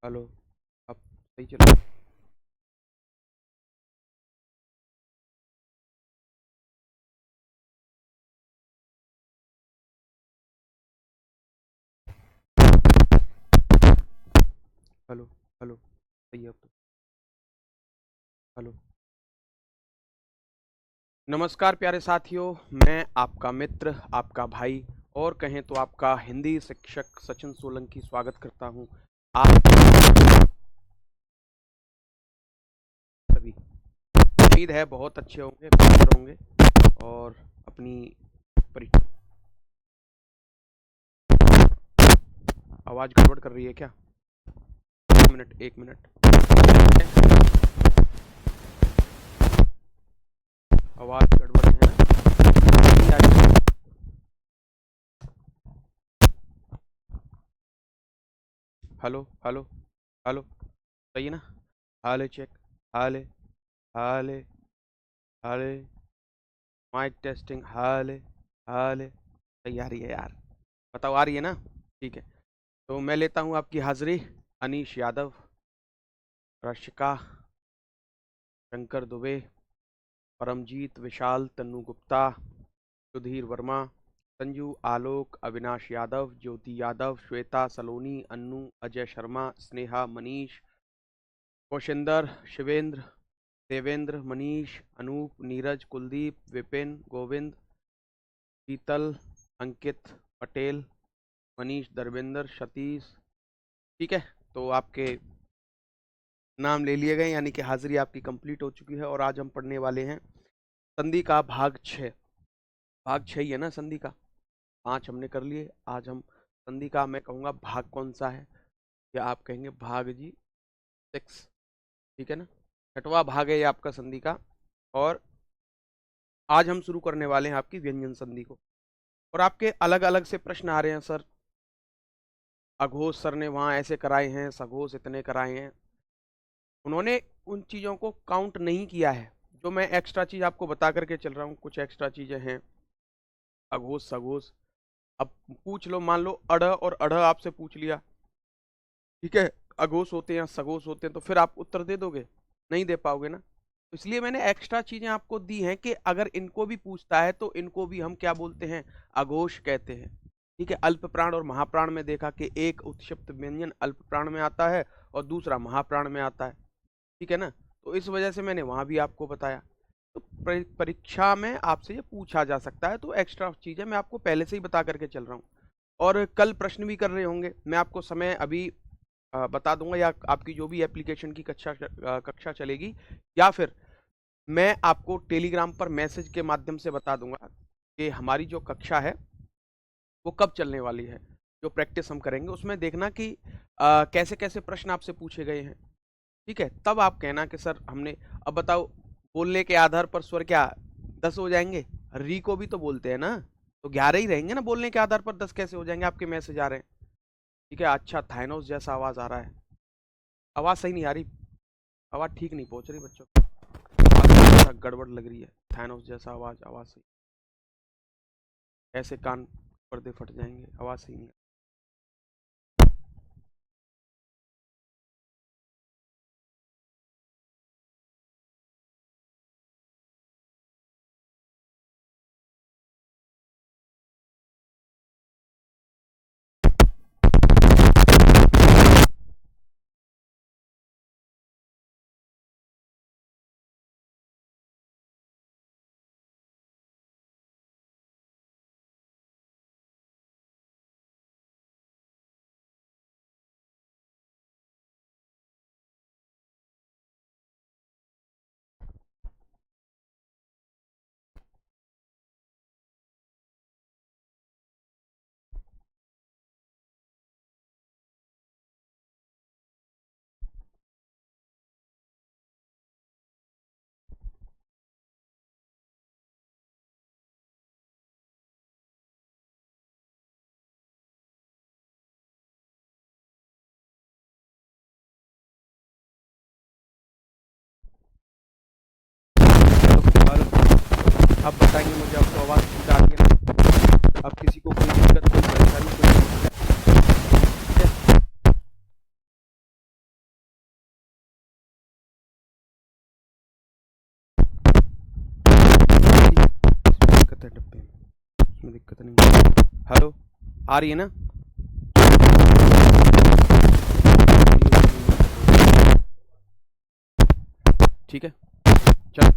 Hello. अब सही चल रहा है? हेलो। हेलो सही है अब तो। हेलो। नमस्कार प्यारे साथियों, मैं आपका मित्र, आपका भाई और कहें तो आपका हिंदी शिक्षक सचिन सोलंकी स्वागत करता हूं। आप सभी उम्मीद है बहुत अच्छे होंगे, बेहतर होंगे और अपनी परीक्षा। आवाज गड़बड़ कर रही है क्या? एक मिनट। आवाज गड़बड़ है ना? नहीं आ रही है? Hello hello hello. सही है ना? Hello check. Hello hello hello. Mike testing. Hello hello. सही आ रही है यार? बताओ आ रही है ना? ठीक है। तो मैं लेता हूँ आपकी हाजिरी। अनीश यादव, रशिका, शंकर दुबे, परमजीत, विशाल, तन्नू गुप्ता, सुधीर वर्मा, संजू, आलोक, अविनाश यादव, ज्योति यादव, श्वेता सलोनी, अन्नू, अजय शर्मा, स्नेहा, मनीष, कौशिंदर, शिवेंद्र, देवेंद्र, मनीष, अनूप, नीरज, कुलदीप, विपिन, गोविंद, शीतल, अंकित, पटेल, मनीष, धर्मेंद्र, सतीश। ठीक है। तो आपके नाम ले लिए गए, यानी कि हाजिरी आपकी कंप्लीट हो चुकी है और आज हम पढ़ने वाले हैं संधि का भाग 6। भाग 6 ही है ना संधि का? 5 हमने कर लिए। आज हम संधि का, मैं कहूँगा भाग कौन सा है, या आप कहेंगे भाग जी 6। ठीक है ना? 6वां भाग है ये आपका संधि का। और आज हम शुरू करने वाले हैं आपकी व्यंजन संधि को। और आपके अलग अलग से प्रश्न आ रहे हैं सर, अघोष सर ने वहाँ ऐसे कराए हैं, सघोष इतने कराए हैं। उन्होंने उन चीज़ों को काउंट नहीं किया है जो मैं एक्स्ट्रा चीज़ आपको बता करके चल रहा हूँ। कुछ एक्स्ट्रा चीज़ें हैं, अघोष सघोष। अब पूछ लो, मान लो अड़ और अड़ आपसे पूछ लिया, ठीक है, अघोष होते हैं सघोष होते हैं, तो फिर आप उत्तर दे दोगे? नहीं दे पाओगे ना। तो इसलिए मैंने एक्स्ट्रा चीजें आपको दी हैं कि अगर इनको भी पूछता है तो इनको भी हम क्या बोलते हैं? अघोष कहते हैं। ठीक है। अल्प प्राण और महाप्राण में देखा कि एक उत्क्षिप्त व्यंजन अल्प प्राण में आता है और दूसरा महाप्राण में आता है। ठीक है ना? तो इस वजह से मैंने वहां भी आपको बताया। तो परीक्षा में आपसे ये पूछा जा सकता है, तो एक्स्ट्रा चीजें मैं आपको पहले से ही बता करके चल रहा हूँ। और कल प्रश्न भी कर रहे होंगे, मैं आपको समय अभी बता दूंगा, या आपकी जो भी एप्लीकेशन की कक्षा चलेगी, या फिर मैं आपको टेलीग्राम पर मैसेज के माध्यम से बता दूंगा कि हमारी जो कक्षा है वो कब चलने वाली है। जो प्रैक्टिस हम करेंगे उसमें देखना कि कैसे कैसे प्रश्न आपसे पूछे गए हैं। ठीक है। तब आप कहना कि सर हमने, अब बताओ, बोलने के आधार पर स्वर क्या 10 हो जाएंगे? री को भी तो बोलते हैं ना, तो 11 ही रहेंगे ना। बोलने के आधार पर 10 कैसे हो जाएंगे? आपके मैसेज आ रहे हैं। ठीक है। अच्छा, थाइनोस जैसा आवाज आ रहा है। आवाज सही नहीं आ रही, आवाज ठीक नहीं पहुंच रही बच्चों को। आवाज गड़बड़ लग रही है। थाइनोस जैसा आवाज, आवाज सही। ऐसे कान पर्दे फट जाएंगे, आवाज सही नहीं। अब बताएंगे मुझे, आपको आवाज ठीक आ रही है ना? अब किसी को कोई दिक्कत, कोई परेशानी, कोई समस्या? दिक्कत है डब्बे में, उसमें दिक्कत नहीं है। हेलो, आ रही है ना? ठीक है, चलो।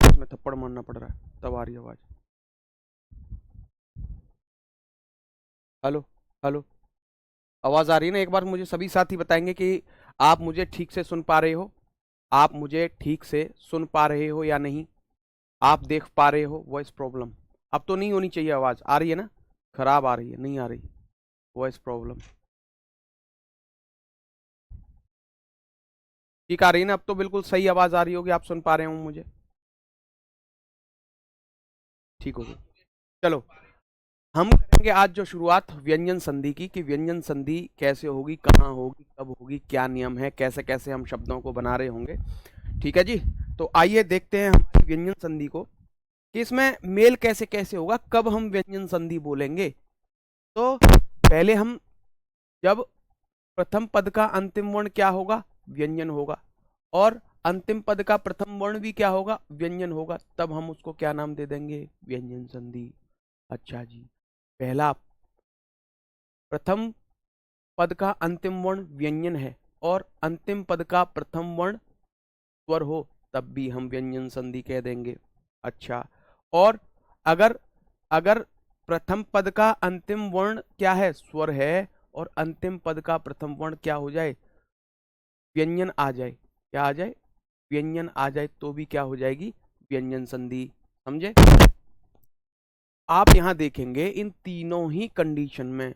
इसमें थप्पड़ मारना पड़ रहा है तब आ रही आवाज। हेलो, हेलो, आवाज आ रही है ना? एक बार मुझे सभी साथी बताएंगे कि आप मुझे ठीक से सुन पा रहे हो, आप मुझे ठीक से सुन पा रहे हो या नहीं, आप देख पा रहे हो? वॉइस प्रॉब्लम अब तो नहीं होनी चाहिए। आवाज आ रही है ना? खराब आ रही है, नहीं आ रही वॉइस प्रॉब्लम? ठीक आ रही है ना? अब तो बिल्कुल सही आवाज आ रही होगी, आप सुन पा रहे हो मुझे? ठीक होगी। चलो, हम करेंगे आज जो शुरुआत व्यंजन संधि की, कि व्यंजन संधि कैसे होगी, कहाँ होगी, कब होगी, क्या नियम है, कैसे कैसे हम शब्दों को बना रहे होंगे। ठीक है जी, तो आइए देखते हैं हमारी व्यंजन संधि को, कि इसमें मेल कैसे कैसे होगा, कब हम व्यंजन संधि बोलेंगे। तो पहले हम, जब प्रथम पद का अंतिम वर्ण क्या होगा? व्यंजन होगा। और अंतिम पद का प्रथम वर्ण भी क्या होगा? व्यंजन होगा। तब हम उसको क्या नाम दे देंगे? व्यंजन संधि। अच्छा जी, पहला, प्रथम पद का अंतिम वर्ण व्यंजन है और अंतिम पद का प्रथम वर्ण स्वर हो, तब भी हम व्यंजन संधि कह देंगे। अच्छा, और अगर अगर प्रथम पद का अंतिम वर्ण क्या है? स्वर है, और अंतिम पद का प्रथम वर्ण क्या हो जाए? व्यंजन आ जाए। क्या आ जाए? व्यंजन आ जाए, तो भी क्या हो जाएगी? व्यंजन संधि। समझे? आप यहां देखेंगे इन तीनों ही कंडीशन में,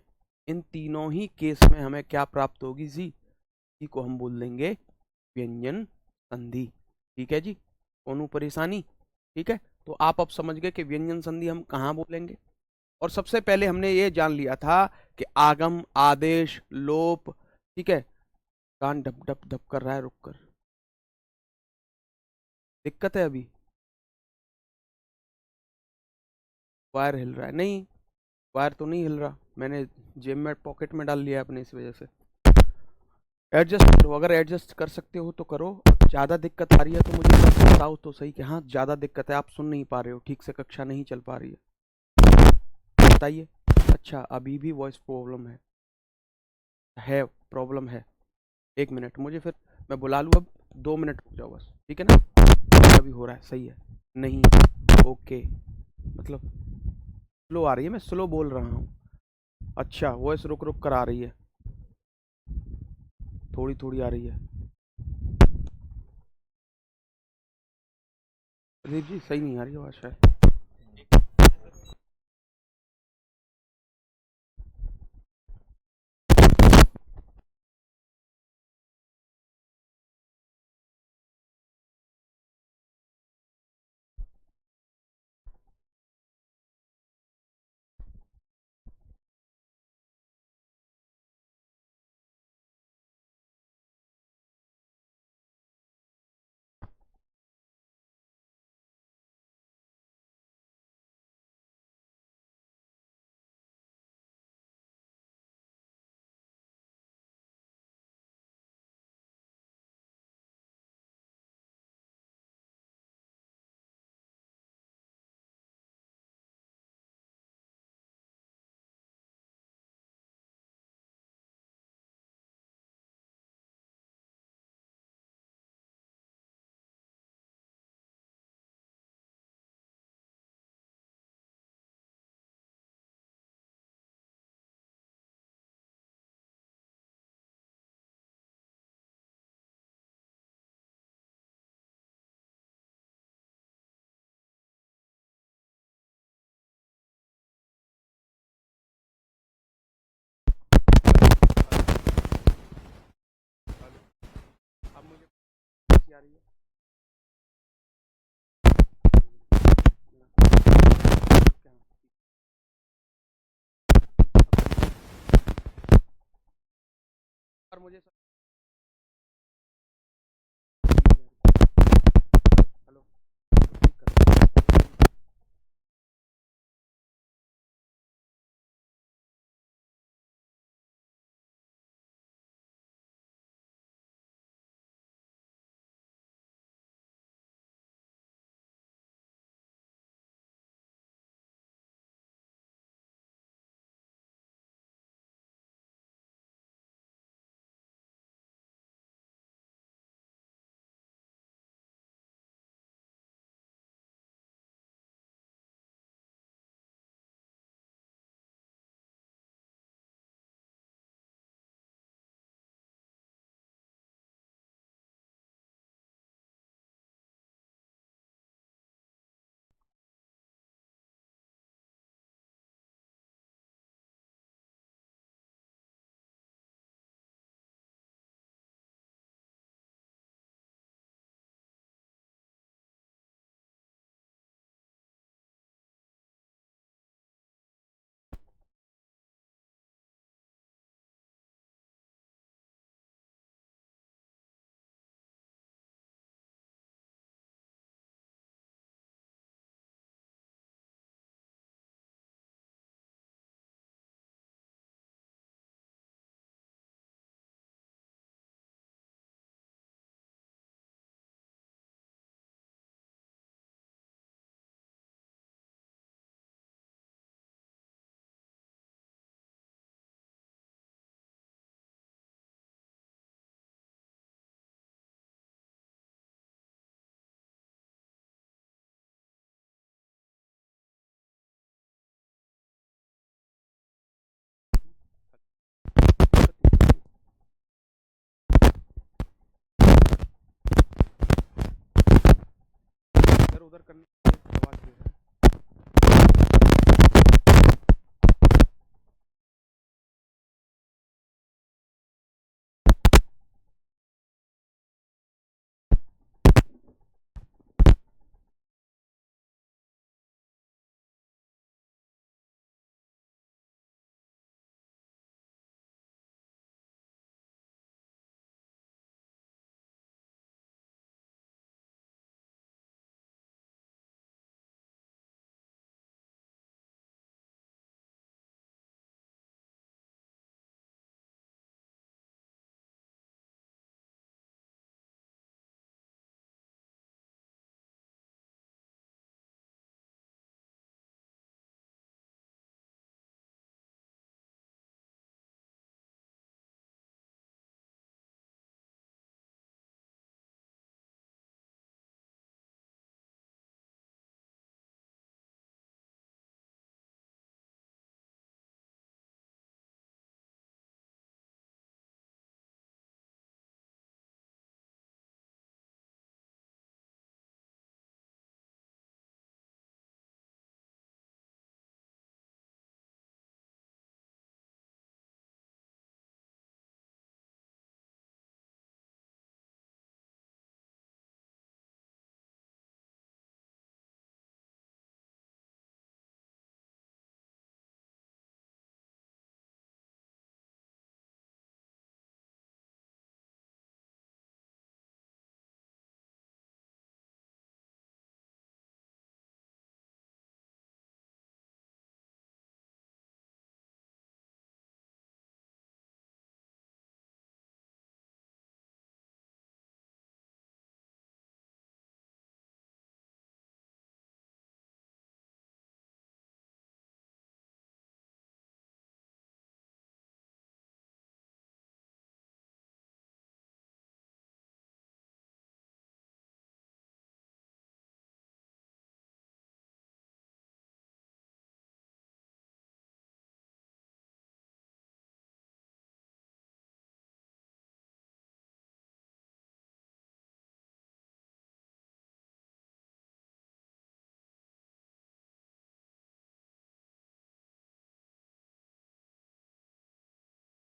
इन तीनों ही केस में हमें क्या प्राप्त होगी जी? इसी को हम बोल देंगे व्यंजन संधि। ठीक है जी, कोनो परेशानी? ठीक है, तो आप अब समझ गए कि व्यंजन संधि हम कहाँ बोलेंगे। और सबसे पहले हमने ये जान लिया था कि आगम, आदेश, लोप। ठीक है, कान ढप ढप ढप कर रहा है, रुक कर, दिक्कत है अभी? वायर हिल रहा है? नहीं, वायर तो नहीं हिल रहा, मैंने जेब में पॉकेट में डाल लिया अपने, इस वजह से। एडजस्ट करो, अगर एडजस्ट कर सकते हो तो करो। ज़्यादा दिक्कत आ रही है तो मुझे बताओ तो सही कि हाँ ज़्यादा दिक्कत है, आप सुन नहीं पा रहे हो ठीक से, कक्षा नहीं चल पा रही है, बताइए। अच्छा, अभी भी वॉइस प्रॉब्लम है प्रॉब्लम है। एक मिनट, मुझे फिर मैं बुला लूँ अब, 2 मिनट रुक जाओ बस, ठीक है ना? अभी हो रहा है, सही है? नहीं, ओके, मतलब स्लो आ रही है, मैं स्लो बोल रहा हूँ। अच्छा, वॉइस रुक रुक कर आ रही है, थोड़ी थोड़ी आ रही है। प्रदीप जी, सही नहीं आ रही आवाज़ शायद। अब मुझे कैसी आ रही है? और मुझे हेलो, ठीक कर। उधर करने के लिए आवाज दे रहा है।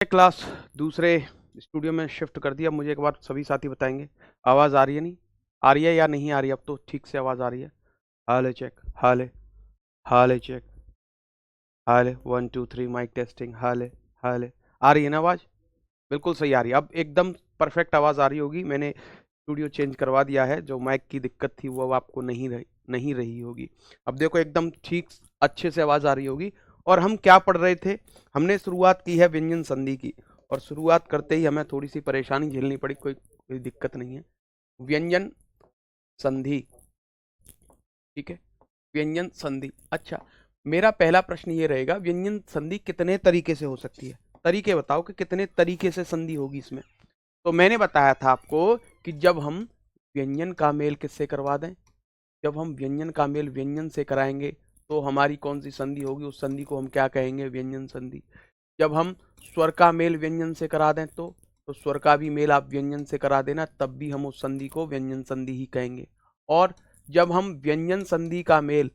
क्लास दूसरे स्टूडियो में शिफ्ट कर दिया। मुझे एक बार सभी साथी बताएंगे, आवाज़ आ रही है? नहीं आ रही है या नहीं आ रही है? अब तो ठीक से आवाज़ आ रही है। हाले चेक, हाले हाले चेक, हाले 1 2 3 माइक टेस्टिंग, हाले हाले। आ रही है ना आवाज़? बिल्कुल सही आ रही है। अब एकदम परफेक्ट आवाज़ आ रही होगी। मैंने स्टूडियो चेंज करवा दिया है, जो माइक की दिक्कत थी वो अब आपको नहीं रही होगी। अब देखो एकदम ठीक अच्छे से आवाज़ आ रही होगी। और हम क्या पढ़ रहे थे? हमने शुरुआत की है व्यंजन संधि की, और शुरुआत करते ही हमें थोड़ी सी परेशानी झेलनी पड़ी। कोई दिक्कत नहीं है। व्यंजन संधि, ठीक है, व्यंजन संधि। अच्छा, मेरा पहला प्रश्न ये रहेगा, व्यंजन संधि कितने तरीके से हो सकती है? तरीके बताओ कि कितने तरीके से संधि होगी इसमें। तो मैंने बताया था आपको कि जब हम व्यंजन का मेल किससे करवा दें, जब हम व्यंजन का मेल व्यंजन से कराएंगे तो हमारी कौन सी संधि होगी, उस संधि को हम क्या कहेंगे? व्यंजन संधि। जब हम स्वर का मेल व्यंजन से करा दें तो स्वर का भी मेल आप व्यंजन से करा देना, तब भी हम उस संधि को व्यंजन संधि ही कहेंगे। और जब हम व्यंजन संधि का मेल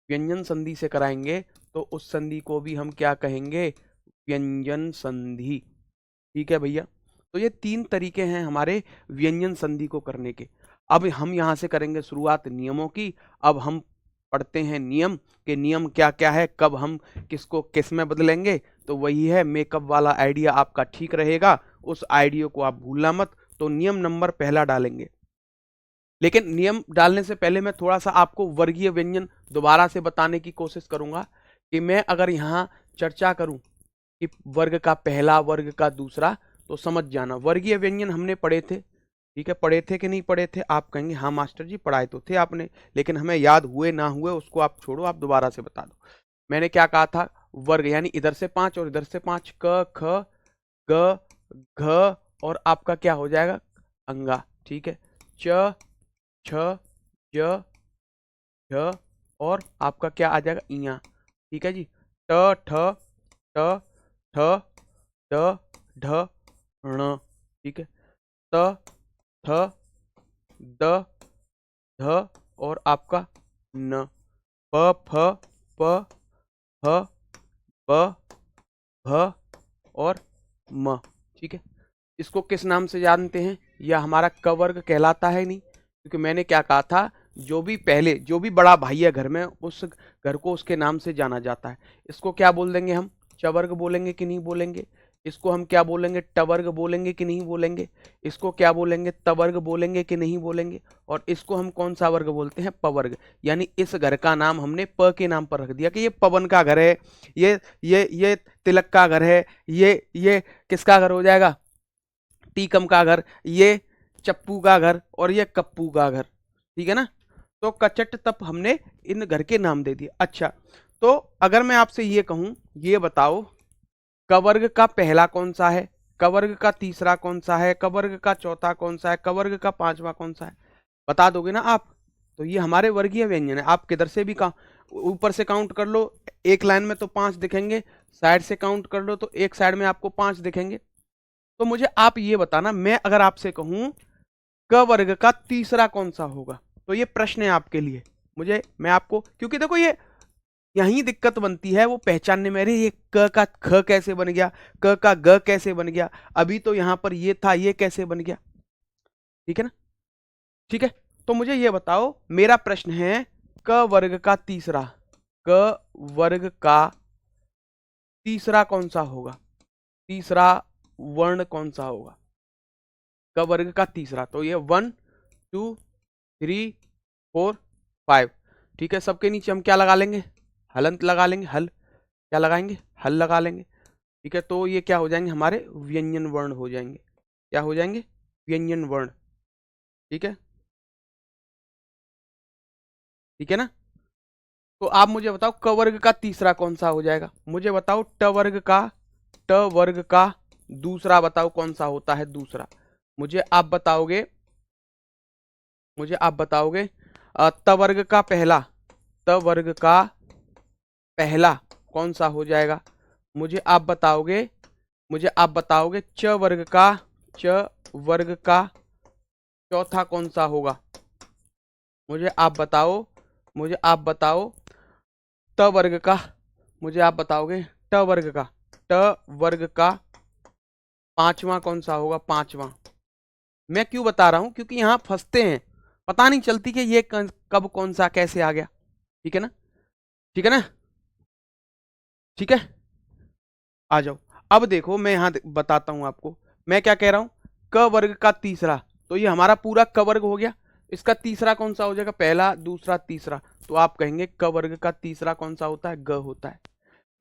व्यंजन संधि से कराएंगे तो उस संधि को भी हम क्या कहेंगे? व्यंजन संधि। ठीक है भैया। तो ये 3 तरीके हैं हमारे व्यंजन संधि को करने के। अब हम यहाँ से करेंगे शुरुआत नियमों की। अब हम पढ़ते हैं नियम के नियम क्या क्या है, कब हम किसको किस में बदलेंगे। तो वही है, मेकअप वाला आइडिया आपका ठीक रहेगा, उस आइडिया को आप भूलना मत। तो नियम नंबर पहला डालेंगे, लेकिन नियम डालने से पहले मैं थोड़ा सा आपको वर्गीय व्यंजन दोबारा से बताने की कोशिश करूंगा। कि मैं अगर यहाँ चर्चा करूं कि वर्ग का पहला, वर्ग का दूसरा, तो समझ जाना वर्गीय व्यंजन हमने पढ़े थे। ठीक है, पढ़े थे कि नहीं पढ़े थे? आप कहेंगे हाँ मास्टर जी पढ़ाए तो थे आपने, लेकिन हमें याद हुए ना हुए उसको आप छोड़ो, आप दोबारा से बता दो। मैंने क्या कहा था? वर्ग यानी इधर से 5 और इधर से 5, क ख ग घ, और आपका क्या हो जाएगा? अंगा। ठीक है, च छ ज झ, और आपका क्या आ जाएगा? इया। ठीक है जी। ट ठ ट ठ ड ढ ण। ठीक है, त थ द ध और आपका न, प फ प ह ब भ और म। ठीक है, इसको किस नाम से जानते हैं? यह हमारा क वर्ग कहलाता है नहीं, क्योंकि मैंने क्या कहा था, जो भी बड़ा भाई है घर में, उस घर को उसके नाम से जाना जाता है। इसको क्या बोल देंगे हम? च वर्ग बोलेंगे कि नहीं बोलेंगे? इसको हम क्या बोलेंगे? ट वर्ग बोलेंगे कि नहीं बोलेंगे? इसको क्या बोलेंगे? त वर्ग बोलेंगे कि नहीं बोलेंगे? और इसको हम कौन सा वर्ग बोलते हैं? प वर्ग। यानी इस घर का नाम हमने प के नाम पर रख दिया कि ये पवन का घर है, ये तिलक का घर है, ये किसका घर हो जाएगा? टीकम का घर, ये चप्पू का घर और ये कप्पू का घर। ठीक है ना? तो कचट तप हमने इन घर के नाम दे दिए। अच्छा, तो अगर मैं आपसे ये कहूं, ये बताओ क वर्ग का पहला कौन सा है, क वर्ग का तीसरा कौन सा है, क वर्ग का चौथा कौन सा है, क वर्ग का पांचवा कौन सा है? बता दोगे ना आप? तो ये हमारे वर्गीय व्यंजन है। आप किधर से भी ऊपर से काउंट कर लो, एक लाइन में तो 5 दिखेंगे, साइड से काउंट कर लो तो एक साइड में आपको 5 दिखेंगे। तो मुझे आप ये बताना, मैं अगर आपसे कहूं क वर्ग का तीसरा कौन सा होगा, तो ये प्रश्न है आपके लिए। मैं आपको, क्योंकि देखो ये यही दिक्कत बनती है वो पहचानने में, अरे ये क का ख कैसे बन गया, क का ग कैसे बन गया, अभी तो यहां पर ये था, ये कैसे बन गया? ठीक है ना? ठीक है, तो मुझे ये बताओ, मेरा प्रश्न है क वर्ग का तीसरा, क वर्ग का तीसरा कौन सा होगा? तीसरा वर्ण कौन सा होगा क वर्ग का तीसरा? तो ये 1 2 3 4 5। ठीक है, सबके नीचे हम क्या लगा लेंगे? हलंत लगा लेंगे। हल क्या लगाएंगे? हल लगा लेंगे। ठीक है, तो ये क्या हो जाएंगे? हमारे व्यंजन वर्ण हो जाएंगे। क्या हो जाएंगे? व्यंजन वर्ण। ठीक है, ठीक है ना? तो आप मुझे बताओ क वर्ग का तीसरा कौन सा हो जाएगा? मुझे बताओ ट वर्ग का दूसरा बताओ कौन सा होता है? दूसरा मुझे आप बताओगे, त वर्ग का पहला, त वर्ग का पहला कौन सा हो जाएगा? मुझे आप बताओगे च वर्ग का चौथा कौन सा होगा? मुझे आप बताओ त वर्ग का, मुझे आप बताओगे ट वर्ग का पांचवा कौन सा होगा? पांचवा। मैं क्यों बता रहा हूं? क्योंकि यहां फंसते हैं, पता नहीं चलती कि ये कब कौन सा कैसे आ गया। ठीक है ना? ठीक है ना? ठीक है, आ जाओ। अब देखो, मैं यहां बताता हूं आपको, मैं क्या कह रहा हूं, क वर्ग का तीसरा, तो ये हमारा पूरा क वर्ग हो गया। इसका तीसरा कौन सा हो जाएगा? पहला, दूसरा, तीसरा। तो आप कहेंगे क वर्ग का तीसरा कौन सा होता है? ग होता है।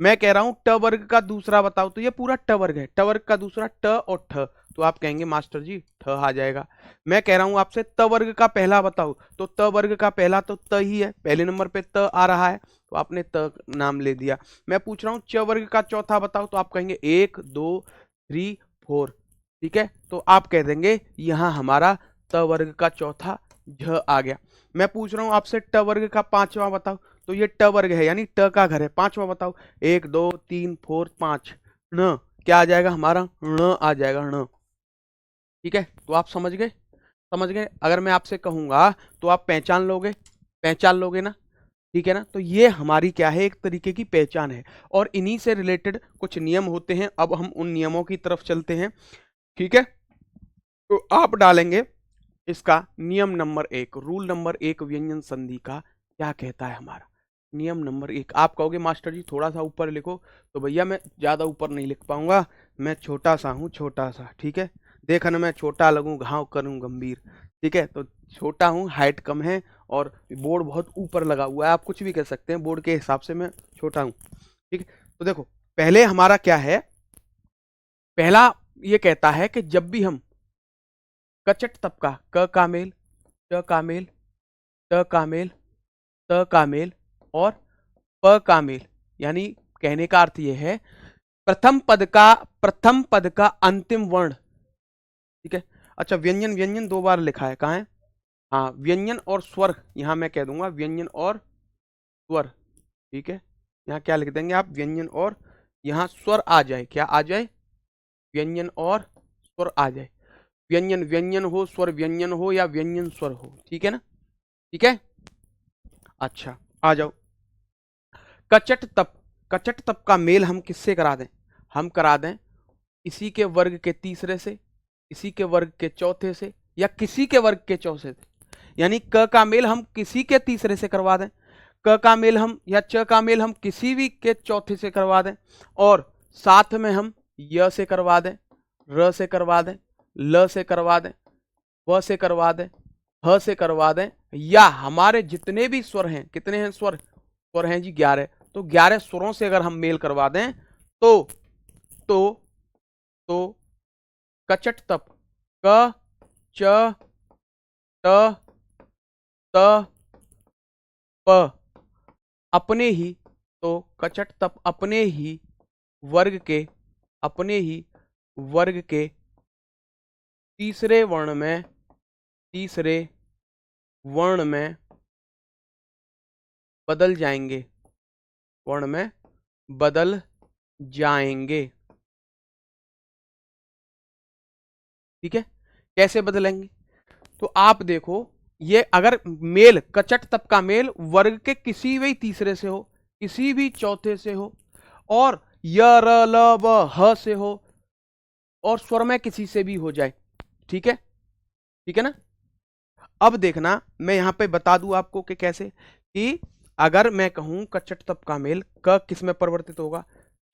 मैं कह रहा हूं ट वर्ग का दूसरा बताओ, तो ये पूरा ट वर्ग है। ट वर्ग का दूसरा ट और ठ, तो आप कहेंगे मास्टर जी ठ आ जाएगा। मैं कह रहा हूं आपसे त वर्ग का पहला बताओ, तो त वर्ग का पहला तो त ही है, पहले नंबर पे त आ रहा है, तो आपने त नाम ले दिया। मैं पूछ रहा हूं च वर्ग का चौथा बताओ, तो आप कहेंगे 1 2 3 4। ठीक है, तो आप कह देंगे यहां हमारा त वर्ग का चौथा झ आ गया। मैं पूछ रहा हूं आपसे ट वर्ग का पांचवा बताओ, तो ये ट वर्ग है, यानी ट का घर है। पांचवा बताओ, 1 2 3 4 5। ण क्या आ जाएगा हमारा? ण आ जाएगा, ण। ठीक है, तो आप समझ गए? अगर मैं आपसे कहूंगा तो आप पहचान लोगे ना? ठीक है ना? तो ये हमारी क्या है? एक तरीके की पहचान है, और इन्हीं से रिलेटेड कुछ नियम होते हैं। अब हम उन नियमों की तरफ चलते हैं। ठीक है, तो आप डालेंगे इसका नियम नंबर 1, रूल नंबर 1 व्यंजन संधि का क्या कहता है हमारा? नियम नंबर 1। आप कहोगे मास्टर जी थोड़ा सा ऊपर लिखो, तो भैया मैं ज्यादा ऊपर नहीं लिख पाऊंगा, मैं छोटा सा हूँ, छोटा सा। ठीक है, देखन मैं छोटा लगूं, घाव करूं गंभीर। ठीक है, तो छोटा हूँ, हाइट कम है, और बोर्ड बहुत ऊपर लगा हुआ है। आप कुछ भी कह सकते हैं, बोर्ड के हिसाब से मैं छोटा हूँ। ठीक है, तो देखो पहले हमारा क्या है? पहला ये कहता है कि जब भी हम कचट तबका, क का मेल, च का मेल, त का मेल, त का मेल और प का मेल, यानी कहने का अर्थ यह है प्रथम पद का अंतिम वर्ण। ठीक है, अच्छा, व्यंजन व्यंजन दो बार लिखा है, कहाँ है? हाँ, व्यंजन और स्वर, यहां मैं कह दूंगा व्यंजन और स्वर। ठीक है, यहाँ क्या लिख देंगे आप? व्यंजन और, यहाँ स्वर आ जाए, क्या आ जाए? व्यंजन और स्वर आ जाए। व्यंजन व्यंजन हो, स्वर व्यंजन हो, या व्यंजन स्वर हो। ठीक है ना? ठीक है, अच्छा, आ जाओ। कचट तप, कचट तप का मेल हम किससे करा दें? हम करा दें इसी के वर्ग के तीसरे से, इसी के वर्ग के चौथे से, या किसी के वर्ग के चौथे से। यानी क का मेल हम किसी के तीसरे से करवा दें, क का मेल हम या च का मेल हम किसी भी के चौथे से करवा दें, और साथ में हम य से करवा दें, र से करवा दें, ल से करवा दें, व से करवा दें, ह से करवा दें, या हमारे जितने भी स्वर हैं, कितने हैं स्वर? स्वर हैं जी 11। तो 11 स्वरों से अगर हम मेल करवा दें तो तो कचट तप क च ट त प अपने ही, तो कचट तप अपने ही वर्ग के, अपने ही वर्ग के तीसरे वर्ण में, तीसरे वर्ण में बदल जाएंगे, वर्ण में बदल जाएंगे। ठीक है, कैसे बदलेंगे? तो आप देखो, ये अगर मेल कचट तप का मेल वर्ग के किसी भी तीसरे से हो, किसी भी चौथे से हो, और य र ल व ह से हो, और स्वर में किसी से भी हो जाए। ठीक है, ठीक है ना? अब देखना, मैं यहां पे बता दूं आपको कि कैसे, कि अगर मैं कहूं कचट तप का मेल क किस में परिवर्तित होगा,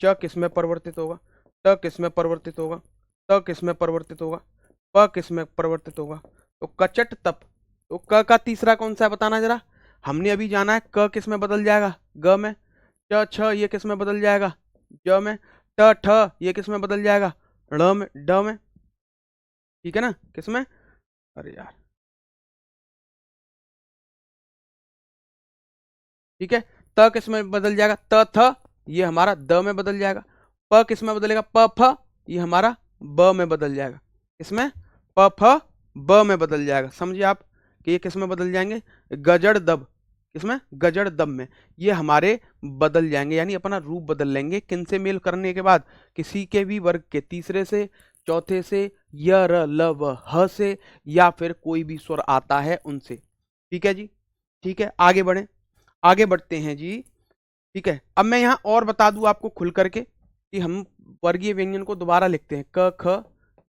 च किस में परिवर्तित होगा, ट किस में परिवर्तित होगा, त किस में परिवर्तित होगा, प किस में परिवर्तित होगा, तो कचट तप, तो क का तीसरा कौन सा है बताना जरा। हमने अभी जाना है क किस में बदल जाएगा, ग में, च छ ये किस में बदल जाएगा, ज में, ट ठ ये किस में बदल जाएगा, ड़ में, ड में। ठीक है ना, किस में? अरे यार, ठीक है, त किस में बदल जाएगा, त थ ये हमारा द में बदल जाएगा, प किस में बदलेगा, प फ ये हमारा ब में बदल जाएगा। इसमें प फ ब में बदल जाएगा। समझिए आप कि ये किस में बदल जाएंगे, गजड़ दब, किसमें? गजड़ दब में ये हमारे बदल जाएंगे, यानी अपना रूप बदल लेंगे। किन से मेल करने के बाद? किसी के भी वर्ग के तीसरे से, चौथे से, य र ल व ह से, या फिर कोई भी स्वर आता है उनसे। ठीक है जी, ठीक है, आगे बढ़े, आगे बढ़ते हैं जी। ठीक है, अब मैं यहां और बता दूं आपको खुल करके कि हम वर्गीय व्यंजन को दोबारा लिखते हैं, क ख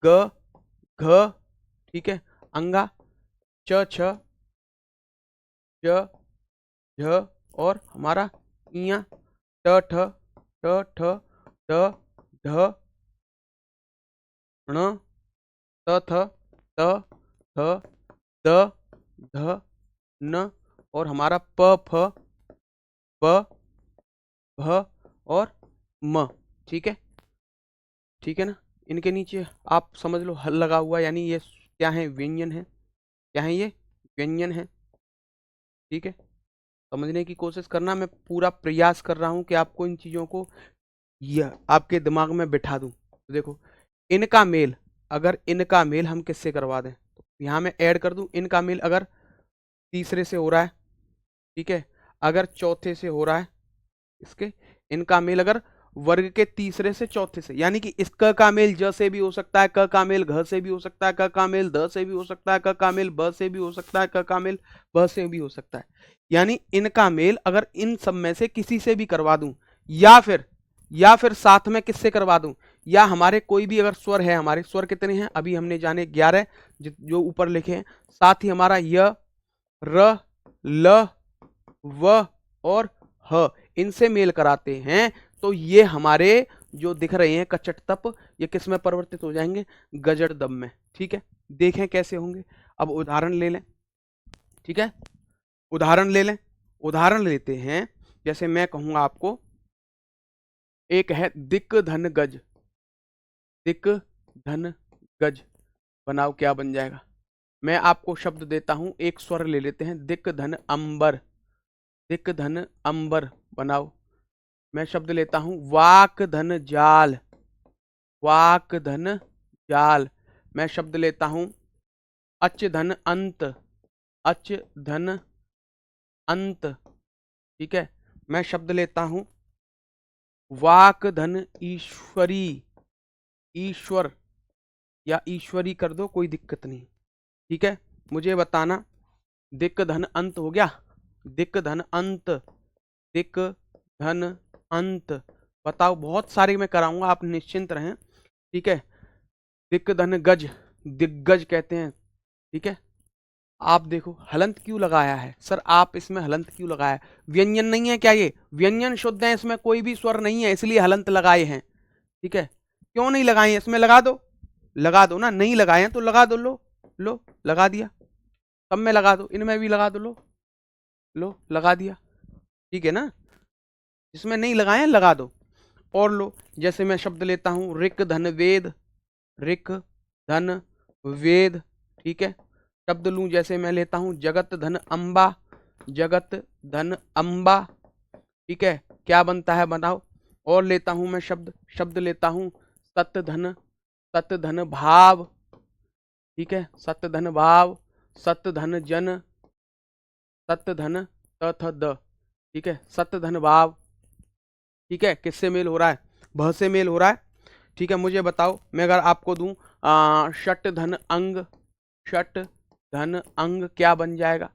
ग घ, ठीक है, अंगा, च छ ज झ, और हमारा इया, ट ठ ट ठ ड ढ ण त थ त थ द ध न, और हमारा प फ ब भ और म। ठीक है, ठीक है ना? इनके नीचे आप समझ लो हल लगा हुआ, यानी ये क्या है, व्यंजन है। क्या है ये? व्यंजन है। ठीक है, समझने की कोशिश करना, मैं पूरा प्रयास कर रहा हूं कि आपको इन चीजों को यह आपके दिमाग में बिठा दूं। तो देखो, इनका मेल, अगर इनका मेल हम किससे करवा दें, तो यहां मैं ऐड कर दूं, इनका मेल अगर तीसरे से हो रहा है, ठीक है, अगर चौथे से हो रहा है, इसके, इनका मेल अगर वर्ग के तीसरे से चौथे से, यानी कि इस क का मेल ज से भी हो सकता है, क का मेल घ से भी हो सकता है, क का मेल द से भी हो सकता है, क का मेल ब से भी हो सकता है, क का मेल ब से भी हो सकता है। यानी इनका मेल अगर इन सब में से किसी से भी करवा दूं, या फिर साथ में किससे करवा दूं, या हमारे कोई भी अगर स्वर है, हमारे स्वर कितने हैं अभी हमने जाने 11 जो ऊपर लिखे हैं, साथ ही हमारा य र ल व और ह, इनसे मेल कराते हैं, तो ये हमारे जो दिख रहे हैं कचट तप, ये किस में परिवर्तित हो जाएंगे, गजड़ दम में। ठीक है, देखें कैसे होंगे। अब उदाहरण ले लें, ठीक है, उदाहरण ले लें, उदाहरण लेते हैं। जैसे मैं कहूंगा आपको, एक है दिक धन गज, दिक धन गज, बनाओ क्या बन जाएगा। मैं आपको शब्द देता हूं, एक स्वर ले लेते हैं, दिक धन अंबर, दिक धन अंबर, बनाओ। मैं शब्द लेता हूं, वाक धन जाल, वाक धन जाल। मैं शब्द लेता हूं, अच धन अंत, अच धन अंत। ठीक है, मैं शब्द लेता हूं, वाक धन ईश्वरी, ईश्वर, या ईश्वरी कर दो, कोई दिक्कत नहीं। ठीक है, मुझे बताना, दिक धन अंत हो गया, दिक धन अंत, दिक धन अंत। बताओ, बहुत सारे मैं कराऊंगा, आप निश्चिंत रहें। ठीक है, दिक धन गज, दिग्गज कहते हैं। ठीक है, आप देखो हलंत क्यों लगाया है सर, आप इसमें हलंत क्यों लगाया है? व्यंजन नहीं है क्या ये? व्यंजन शुद्ध है, इसमें कोई भी स्वर नहीं है, इसलिए हलंत लगाए हैं। ठीक है, क्यों नहीं लगाए हैं? इसमें लगा दो, लगा दो ना, नहीं लगाए हैं तो लगा दो। लो लो, लगा दिया। सब में लगा दो, इनमें भी लगा दो। लो लो, लगा दिया। ठीक है ना, जिसमें नहीं लगाए हैं लगा दो। और लो, जैसे मैं शब्द लेता हूं ऋक धन वेद, ऋक धन वेद। ठीक है, शब्द लूं जैसे मैं लेता हूं जगत धन अंबा, जगत धन अंबा। ठीक है, क्या बनता है बताओ? और लेता हूं मैं शब्द, शब्द लेता हूं सत धन भाव। ठीक है, सत धन भाव, सत धन जन, सत धन तथ द। ठीक है, सत धन भाव। ठीक है, किससे मेल हो रहा है? भ से मेल हो रहा है। ठीक है, मुझे बताओ, मैं अगर आपको दूं षट धन अंग, षट धन अंग क्या बन जाएगा?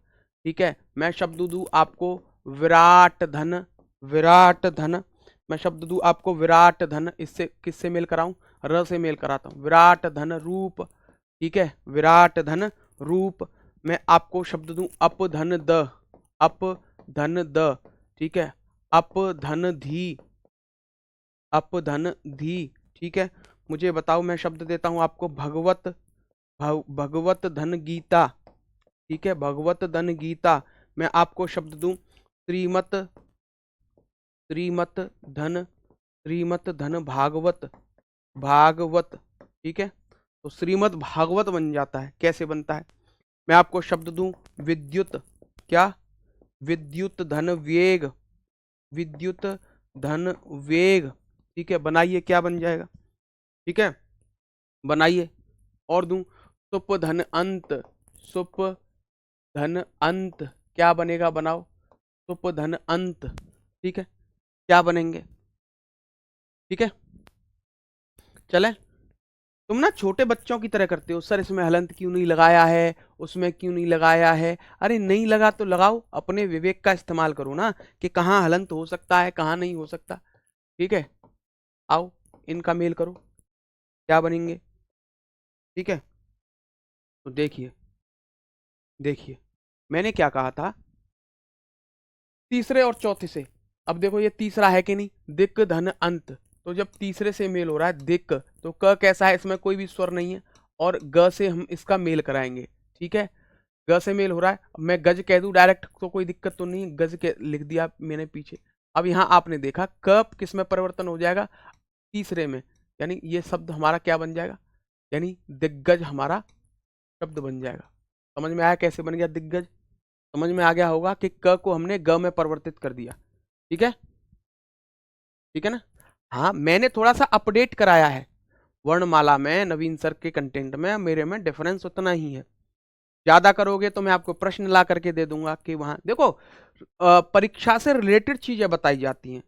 ठीक है, मैं शब्द दूं आपको विराट धन, विराट धन। मैं शब्द दूं आपको विराट धन, इससे किससे मेल कराऊं? र से मेल कराता हूं, विराट धन रूप। ठीक है, विराट धन रूप। मैं आपको शब्द दूं अप धन द, अप धन द। ठीक है, अप धन धी, अप धन धी। ठीक है, मुझे बताओ, मैं शब्द देता हूं आपको भगवत, भगवत धन गीता। ठीक है, भगवत धन गीता। मैं आपको शब्द दूं श्रीमत, श्रीमत धन, श्रीमत धन भागवत, भागवत। ठीक है, तो श्रीमत भागवत बन जाता है। कैसे बनता है? मैं आपको शब्द दूं विद्युत, क्या? विद्युत धन वेग, विद्युत धन वेग। ठीक है, बनाइए, क्या बन जाएगा? ठीक है, बनाइए। और दूं सुप धन अंत, सुप धन अंत क्या बनेगा? बनाओ, सुप धन अंत। ठीक है, क्या बनेंगे? ठीक है, चले। तुम ना छोटे बच्चों की तरह करते हो, सर इसमें हलंत क्यों नहीं लगाया है, उसमें क्यों नहीं लगाया है। अरे नहीं लगा तो लगाओ, अपने विवेक का इस्तेमाल करो ना, कि कहाँ हलंत हो सकता है, कहाँ नहीं हो सकता। ठीक है, आओ इनका मेल करो, क्या बनेंगे? ठीक है, तो देखिए, देखिए मैंने क्या कहा था, तीसरे और चौथे से। अब देखो ये तीसरा है कि नहीं, दिक धन अंत। तो जब तीसरे से मेल हो रहा है दिक, तो क कैसा है? इसमें कोई भी स्वर नहीं है, और ग से हम इसका मेल कराएंगे। ठीक है, ग से मेल हो रहा है। अब मैं गज कह दूं डायरेक्ट तो कोई दिक्कत तो नहीं, गज के लिख दिया मैंने पीछे। अब यहाँ आपने देखा क किस में परिवर्तन हो जाएगा? तीसरे में, यानी ये शब्द हमारा क्या बन जाएगा? यानी दिग्गज हमारा शब्द बन जाएगा। समझ में आया कैसे बन गया दिग्गज? समझ में आ गया होगा कि क को हमने ग में परिवर्तित कर दिया। ठीक है, ठीक है ना? हाँ, मैंने थोड़ा सा अपडेट कराया है वर्णमाला में, नवीन सर के कंटेंट में, मेरे में डिफरेंस उतना ही है। ज्यादा करोगे तो मैं आपको प्रश्न ला करके दे दूंगा कि वहां देखो, परीक्षा से रिलेटेड चीजें बताई जाती हैं।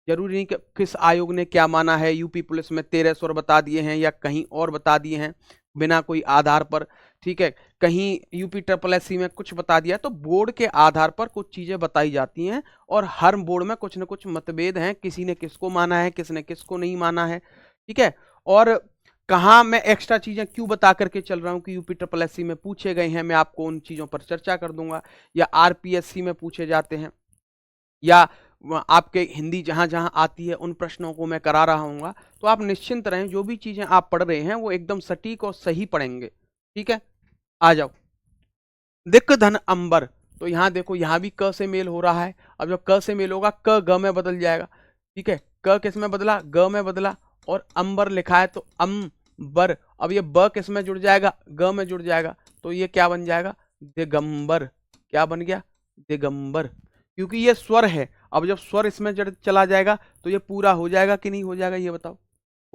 जरूरी नहीं कि किस आयोग ने क्या माना है, यूपी पुलिस में 13 स्वर बता दिए हैं या कहीं और बता दिए हैं बिना कोई आधार पर। ठीक है, कहीं यूपी ट्रिपल एस सी में कुछ बता दिया, तो बोर्ड के आधार पर कुछ चीजें बताई जाती हैं, और हर बोर्ड में कुछ न कुछ मतभेद हैं, किसी ने किसको माना है, किसने किसको नहीं माना है। ठीक है, और कहाँ मैं एक्स्ट्रा चीजें क्यों बता करके चल रहा हूँ कि यूपी ट्रिपल एस सी में पूछे गए हैं, मैं आपको उन चीजों पर चर्चा कर दूंगा, या आरपीएससी में पूछे जाते हैं, या आपके हिंदी जहां जहां आती है उन प्रश्नों को मैं करा रहा हूँ। तो आप निश्चिंत रहें, जो भी चीजें आप पढ़ रहे हैं वो एकदम सटीक और सही पढ़ेंगे। ठीक है, आ जाओ। दिक धन अंबर, तो यहाँ देखो, यहाँ भी क से मेल हो रहा है। अब जब क से मेल होगा, क ग में बदल जाएगा। ठीक है, क किस में बदला? ग में बदला। और अंबर लिखा है तो बर। अब ये ब किस में जुड़ जाएगा? ग में जुड़ जाएगा, तो ये क्या बन जाएगा? दिगंबर। क्या बन गया? दिगंबर, क्योंकि ये स्वर है। अब जब स्वर इसमें जड़ चला जाएगा तो ये पूरा हो जाएगा कि नहीं हो जाएगा, ये बताओ।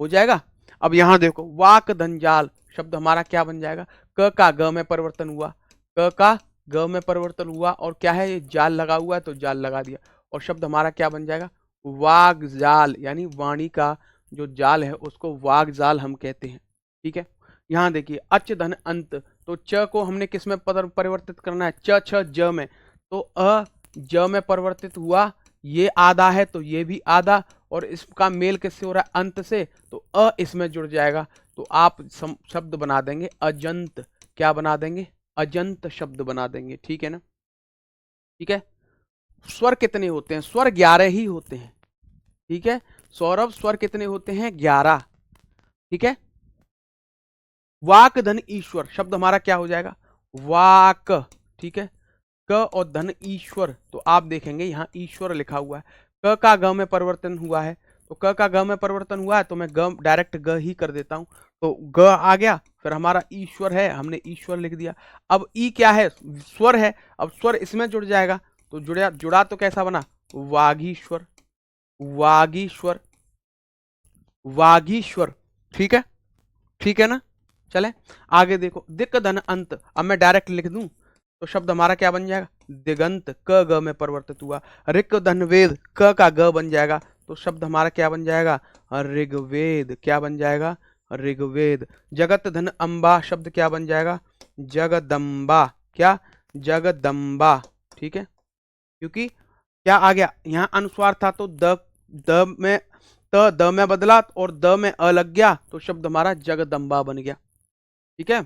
हो जाएगा। अब यहां देखो, वाक धनजाल शब्द हमारा क्या बन जाएगा? क का ग में परिवर्तन हुआ, क का ग में परिवर्तन हुआ, और क्या है? ये जाल लगा हुआ है तो जाल लगा दिया, और शब्द हमारा क्या बन जाएगा? वाग जाल, यानी वाणी का जो जाल है उसको वाग जाल हम कहते हैं। ठीक है, यहाँ देखिए अच धन अंत, तो च को हमने किस में परिवर्तित करना है? च छ ज में, तो ज में परिवर्तित हुआ, ये आधा है तो ये भी आधा, और इसका मेल किससे हो रहा है, अंत से, तो अ इसमें जुड़ जाएगा। तो आप शब्द बना देंगे अजंत। क्या बना देंगे, अजंत शब्द बना देंगे। ठीक है ना, ठीक है। स्वर कितने होते हैं, स्वर 11 ही होते हैं। ठीक है सौरभ, स्वर कितने होते हैं, 11। ठीक है, वाक धन ईश्वर शब्द हमारा क्या हो जाएगा, वाक। ठीक है, क और धन ईश्वर, तो आप देखेंगे यहां ईश्वर लिखा हुआ है, क का ग में परिवर्तन हुआ है, तो क का ग में परिवर्तन हुआ है तो मैं ग डायरेक्ट ग ही कर देता हूं, तो ग आ गया, फिर हमारा ईश्वर है, हमने ईश्वर लिख दिया। अब ई क्या है, स्वर है, अब स्वर इसमें जुड़ जाएगा, तो जुड़ा तो कैसा बना, वागीश्वर, वागीश्वर, वागीश्वर। ठीक है, ठीक है ना। चले आगे देखो, दिक धन अंत, अब मैं डायरेक्ट लिख दूं तो शब्द हमारा क्या बन जाएगा, दिगंत, क ग में परिवर्तित हुआ। ऋक धन वेद, क का ग बन जाएगा, तो शब्द हमारा क्या बन जाएगा, ऋग्वेद। क्या बन जाएगा, ऋग्वेद। जगत धन अंबा शब्द क्या बन जाएगा, जगदम्बा। क्या, जगदम्बा। ठीक है, क्योंकि क्या आ गया, यहां अनुस्वार था तो द में द में बदला और द में अ लग गया, तो शब्द हमारा जगदम्बा बन गया। ठीक है,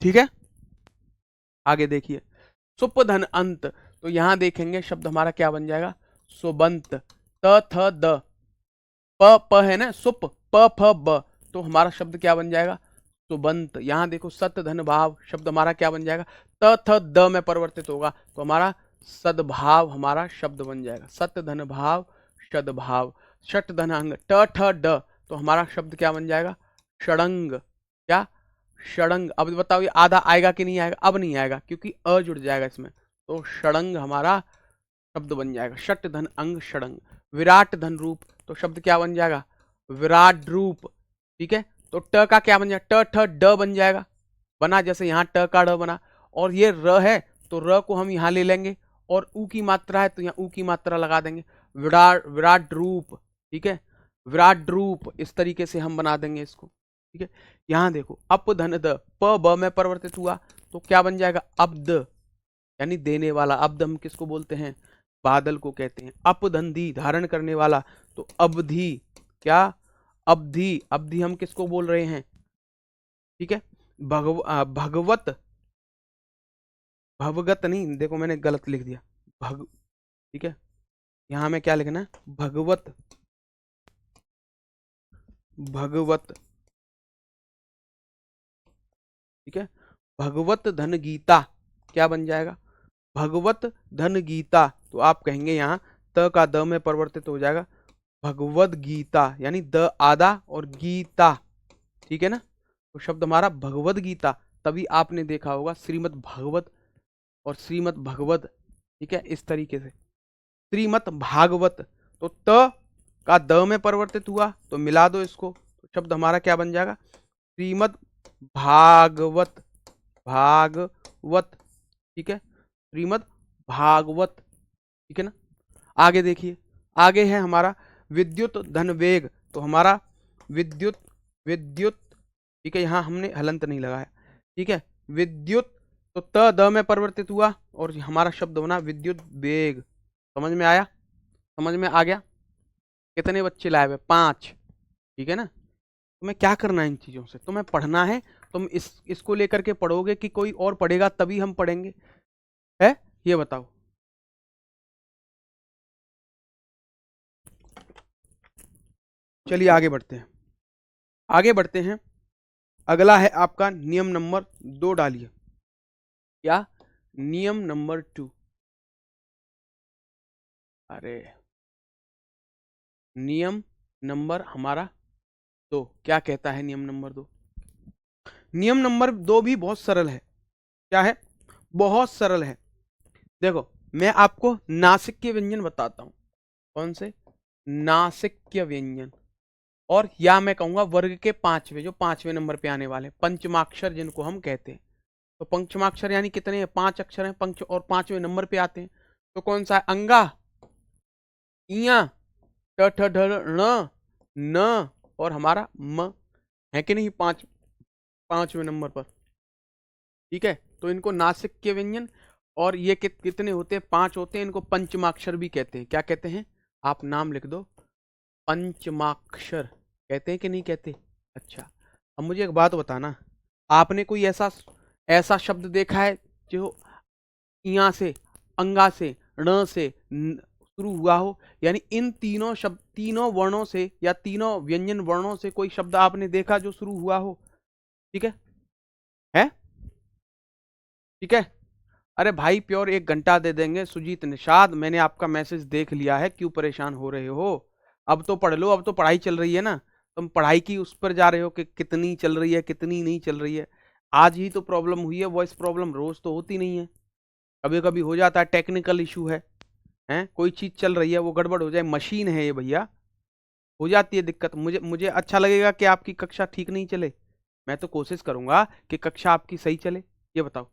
ठीक है। आगे देखिए, सुप धन अंत, तो यहां देखेंगे शब्द हमारा क्या बन जाएगा, सुबंत। त थ द, प है ना, सुप, प फ ब, तो हमारा शब्द क्या बन जाएगा, सुबंत। यहां देखो सत धन भाव शब्द हमारा क्या बन जाएगा, त थ द में परिवर्तित होगा, तो हमारा सद्भाव हमारा शब्द बन जाएगा, सत धन भाव सद्भाव। षट धन अंग, ट ठ ड, तो हमारा शब्द क्या बन जाएगा, षडंग। क्या, षडंग। अब बताओ ये आधा आएगा कि नहीं आएगा, अब नहीं आएगा क्योंकि अ जुड़ जाएगा इसमें, तो षडंग हमारा शब्द बन जाएगा, षट धन अंग षडंग। विराट धन रूप, तो शब्द क्या बन जाएगा, विराट रूप। ठीक है, तो ट का क्या बन जाएगा, ट ठ ड बन जाएगा, बना जैसे यहाँ ट का ड बना, और ये र है तो र को हम यहाँ ले लेंगे, और ऊ की मात्रा है तो यहाँ ऊ की मात्रा लगा देंगे, विराट, विराट रूप। ठीक है, विराट रूप, इस तरीके से हम बना देंगे इसको। ठीक है, यहाँ देखो, अप धन द, प ब में परिवर्तित हुआ तो क्या बन जाएगा, अब्द, यानी देने वाला। अब्द हम किसको बोलते हैं, बादल को कहते हैं। अपधंधी, धारण करने वाला, तो अवधि। क्या, अवधि, अवधि हम किसको बोल रहे हैं। ठीक है, भगवत, भवगत नहीं, देखो मैंने गलत लिख दिया, भग। ठीक है, यहां हमें क्या लिखना है, भगवत, भगवत। ठीक है, भगवत धन गीता, क्या बन जाएगा, भगवत धन गीता, तो आप कहेंगे यहाँ त का द में परिवर्तित हो जाएगा, भगवद गीता, यानी द आधा और गीता। ठीक है ना, तो शब्द हमारा भगवद गीता। तभी आपने देखा होगा श्रीमद् भागवत और श्रीमद् भगवत। ठीक है, इस तरीके से श्रीमद् भागवत, तो त का द में परिवर्तित हुआ तो मिला दो इसको, तो शब्द हमारा क्या बन जाएगा, श्रीमद् भागवत, भागवत। ठीक है, श्रीमद् भागवत। ठीक है ना, आगे देखिए, आगे है हमारा विद्युत धन वेग, तो हमारा विद्युत, विद्युत। ठीक है, यहां हमने हलंत नहीं लगाया। ठीक है, विद्युत, तो त द में परिवर्तित हुआ और हमारा शब्द बना विद्युत वेग। समझ में आया, समझ में आ गया। कितने बच्चे लाए हुए, 5। ठीक है ना, तुम्हें क्या करना है इन चीजों से, तुम्हें पढ़ना है। तुम इसको लेकर के पढ़ोगे कि कोई और पढ़ेगा तभी हम पढ़ेंगे, है ये बताओ। चलिए आगे बढ़ते हैं, आगे बढ़ते हैं। अगला है आपका नियम नंबर 2, डालिए। क्या, नियम नंबर 2, अरे नियम नंबर हमारा 2 क्या कहता है, नियम नंबर 2, नियम नंबर 2 भी बहुत सरल है। क्या है, बहुत सरल है। देखो, मैं आपको नासिक व्यंजन बताता हूं, कौन से, नासिक व्यंजन, और या मैं कहूंगा वर्ग के 5वें, जो 5वें नंबर पे आने वाले पंचमाक्षर जिनको हम कहते हैं। तो पंचमाक्षर यानी कितने हैं, 5 अक्षर हैं, पंच और 5वें नंबर पे आते हैं। तो कौन सा है, अंगा, इया, ट ठ ढ ण, न, और हमारा म, है कि नहीं, 5वें नंबर पर। ठीक है, तो इनको नासिक व्यंजन और ये कितने होते हैं? 5 होते हैं। इनको पंचमाक्षर भी कहते हैं। क्या कहते हैं? आप नाम लिख दो, पंचमाक्षर कहते हैं कि नहीं कहते? अच्छा, अब मुझे एक बात बताना, आपने कोई ऐसा ऐसा शब्द देखा है जो इया से, अंगा से, ण से शुरू हुआ हो? यानी इन तीनों शब्द, तीनों वर्णों से या तीनों व्यंजन वर्णों से कोई शब्द आपने देखा जो शुरू हुआ हो? ठीक है? ठीक है। अरे भाई प्योर 1 घंटा दे देंगे। सुजीत निषाद, मैंने आपका मैसेज देख लिया है, क्यों परेशान हो रहे हो? अब तो पढ़ लो, अब तो पढ़ाई चल रही है ना। तुम पढ़ाई की उस पर जा रहे हो कि कितनी चल रही है, कितनी नहीं चल रही है। आज ही तो प्रॉब्लम हुई है, वॉइस प्रॉब्लम रोज तो होती नहीं है, कभी कभी हो जाता है, टेक्निकल इशू है। कोई चीज चल रही है, वो गड़बड़ हो जाए, मशीन है ये भैया, हो जाती है दिक्कत। मुझे मुझे अच्छा लगेगा कि आपकी कक्षा ठीक नहीं चले? मैं तो कोशिश करूंगा कि कक्षा आपकी सही चले। ये बताओ,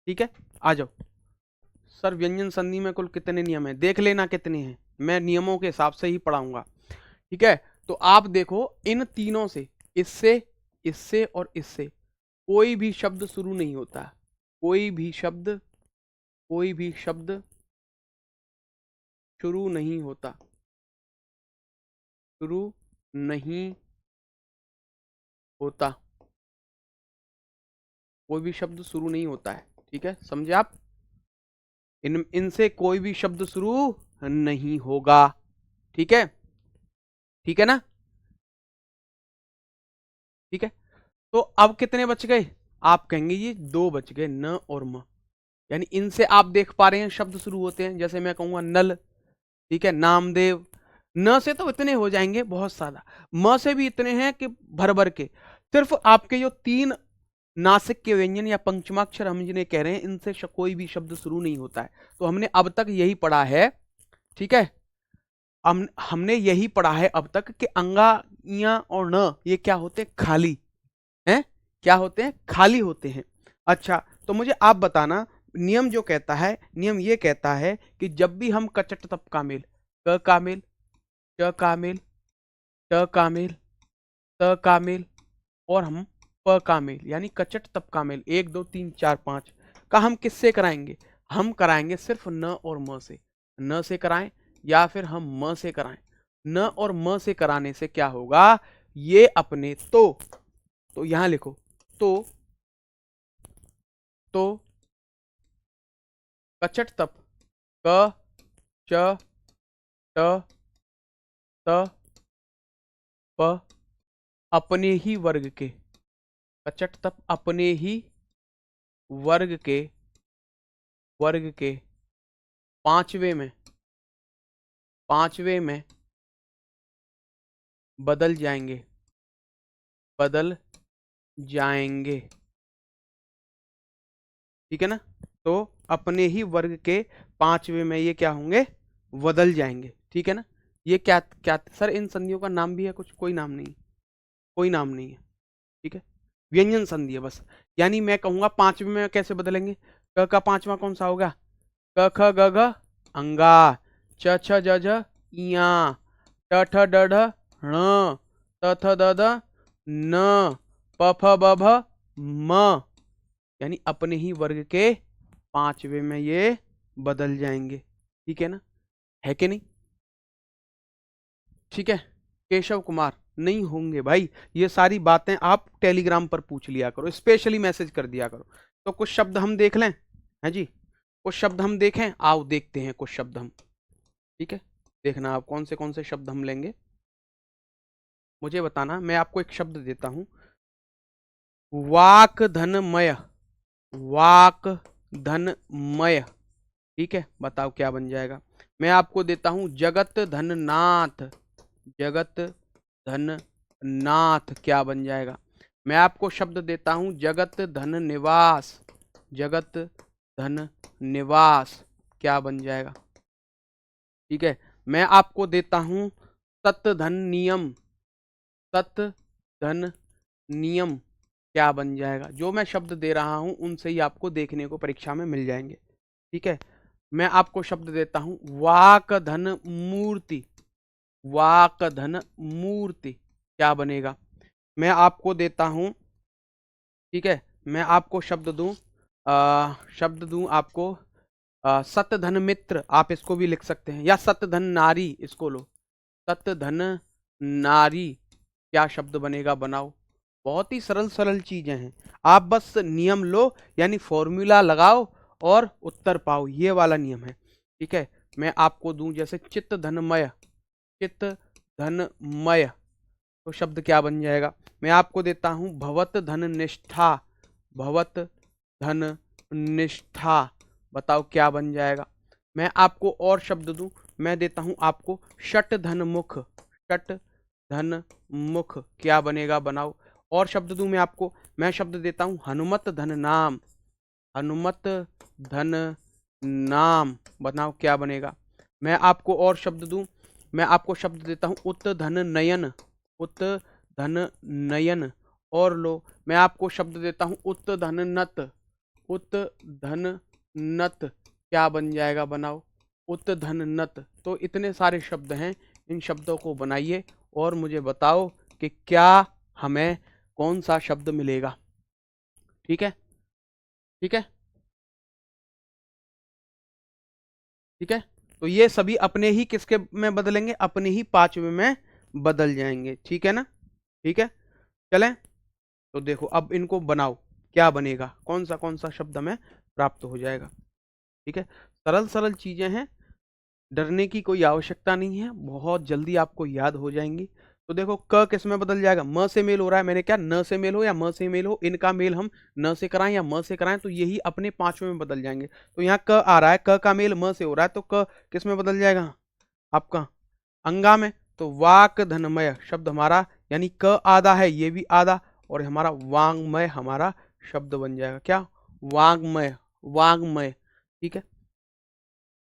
ठीक है? आ जाओ। सर व्यंजन संधि में कुल कितने नियम हैं? देख लेना कितने हैं, मैं नियमों के हिसाब से ही पढ़ाऊंगा। ठीक है, तो आप देखो, इन तीनों से, इससे, इससे और इससे कोई भी शब्द शुरू नहीं होता। कोई भी शब्द, कोई भी शब्द शुरू नहीं होता, शुरू नहीं होता, कोई भी शब्द शुरू नहीं होता है। ठीक है, समझे आप? इनसे कोई भी शब्द शुरू नहीं होगा। ठीक है? ठीक है ना? ठीक है, तो अब कितने बच गए? आप कहेंगे ये 2 बच गए, न और म। यानी इनसे आप देख पा रहे हैं शब्द शुरू होते हैं। जैसे मैं कहूंगा नल, ठीक है, नामदेव। न से तो इतने हो जाएंगे बहुत सारा, म से भी इतने हैं कि भर भर के। सिर्फ आपके जो 3 नासिक के व्यंजन या पंचमाक्षर हम जिन्हें कह रहे हैं, इनसे कोई भी शब्द शुरू नहीं होता है। तो हमने अब तक यही पढ़ा है, ठीक है, हमने यही पढ़ा है अब तक कि अंगा, इया और न ये क्या होते हैं? खाली हैं। क्या होते हैं? खाली होते हैं। अच्छा, तो मुझे आप बताना, नियम जो कहता है, नियम ये कहता है कि जब भी हम कचट तप का मेल, क का मेल, च का मेल, ट का मेल, त का मेल और हम प का मेल, यानी कचट तप का मेल 1 2 3 4 5 का हम किससे कराएंगे? हम कराएंगे सिर्फ न और म से। न से कराएं या फिर हम म से कराएं। न और म से कराने से क्या होगा? ये अपने तो यहां लिखो, तो कचट तप, क च ट त प अपने ही वर्ग के, कचट तप अपने ही वर्ग के पांचवे में बदल जाएंगे, बदल जाएंगे। ठीक है ना? तो अपने ही वर्ग के 5वें में ये क्या होंगे? बदल जाएंगे। ठीक है ना? ये क्या क्या सर, इन संधियों का नाम भी है कुछ? कोई नाम नहीं, कोई नाम नहीं है। ठीक है, व्यंजन संधि है बस। यानी मैं कहूंगा 5वें में कैसे बदलेंगे? क का 5वां कौन सा होगा? क ख ग घ अंगा, च छ ज झ इया, ट ठ ड ढ ण, त थ द ध न, प फ ब भ म। यानी अपने ही वर्ग के 5वें में ये बदल जाएंगे। ठीक है ना? है कि नहीं? ठीक है, केशव कुमार नहीं होंगे भाई। ये सारी बातें आप टेलीग्राम पर पूछ लिया करो, स्पेशली मैसेज कर दिया करो। तो कुछ शब्द हम देख लें, है जी? कुछ शब्द हम देखें, आओ देखते हैं कुछ शब्द हम। ठीक है, देखना आप कौन से शब्द हम लेंगे, मुझे बताना। मैं आपको एक शब्द देता हूं, वाक धनमय, वाक धनमय। ठीक है, बताओ क्या बन जाएगा? मैं आपको देता हूं जगत धननाथ, जगत धननाथ क्या बन जाएगा? मैं आपको शब्द देता हूं जगत धन निवास, जगत धन निवास क्या बन जाएगा? ठीक है, मैं आपको देता हूं सत धन नियम, सत धन नियम क्या बन जाएगा? जो मैं शब्द दे रहा हूं उनसे ही आपको देखने को परीक्षा में मिल जाएंगे। ठीक है, मैं आपको शब्द देता हूं वाक धन मूर्ति, वाक धन मूर्ति क्या बनेगा? मैं आपको देता हूं, ठीक है, मैं आपको शब्द दूं शब्द दूं आपको, सत धन मित्र, आप इसको भी लिख सकते हैं, या सत धन नारी, इसको लो, सत धन नारी, क्या शब्द बनेगा, बनाओ। बहुत ही सरल सरल चीजें हैं, आप बस नियम लो, यानी फॉर्मूला लगाओ और उत्तर पाओ, ये वाला नियम है। ठीक है, मैं आपको दूं जैसे चित्त धनमय, चित्त धनमय, तो शब्द क्या बन जाएगा। मैं आपको देता हूं भवत धन निष्ठा, भवत धन निष्ठा, बताओ क्या बन जाएगा। मैं आपको और शब्द दूं, मैं देता हूं आपको षट धन मुख, षट धन मुख, क्या बनेगा, बनाओ। और शब्द दूं मैं आपको, मैं शब्द देता हूं हनुमत धन नाम, हनुमत धन नाम, बताओ क्या बनेगा। मैं आपको और शब्द दूं, मैं आपको शब्द देता हूं उत धन नयन, उत धन नयन, और लो मैं आपको शब्द देता हूं उत धन नत, उत धन नत, क्या बन जाएगा, बनाओ, उत धन नत। तो इतने सारे शब्द हैं, इन शब्दों को बनाइए और मुझे बताओ कि क्या हमें कौन सा शब्द मिलेगा। ठीक है, ठीक है, ठीक है। तो ये सभी अपने ही किसके में बदलेंगे, अपने ही पांचवे में बदल जाएंगे। ठीक है ना, ठीक है, चलें। तो देखो अब इनको बनाओ, क्या बनेगा, कौन सा शब्द हमें प्राप्त हो जाएगा। ठीक है, सरल सरल चीजें हैं, डरने की कोई आवश्यकता नहीं है, बहुत जल्दी आपको याद हो जाएंगी। तो देखो क किस में बदल जाएगा, म से मेल हो रहा है, मैंने क्या न से मेल हो या म से मेल हो, इनका मेल हम न से कराएं या म से कराएं, तो यही अपने पांचवें में बदल जाएंगे। तो यहाँ क आ रहा है, क का मेल म से हो रहा है, तो क किस में बदल जाएगा, आपका अंगा में। तो वाक धनमय शब्द हमारा, यानी क आधा है, ये भी आधा, और हमारा वांगमय हमारा शब्द बन जाएगा, क्या, वांगमय, वांगमय। ठीक है,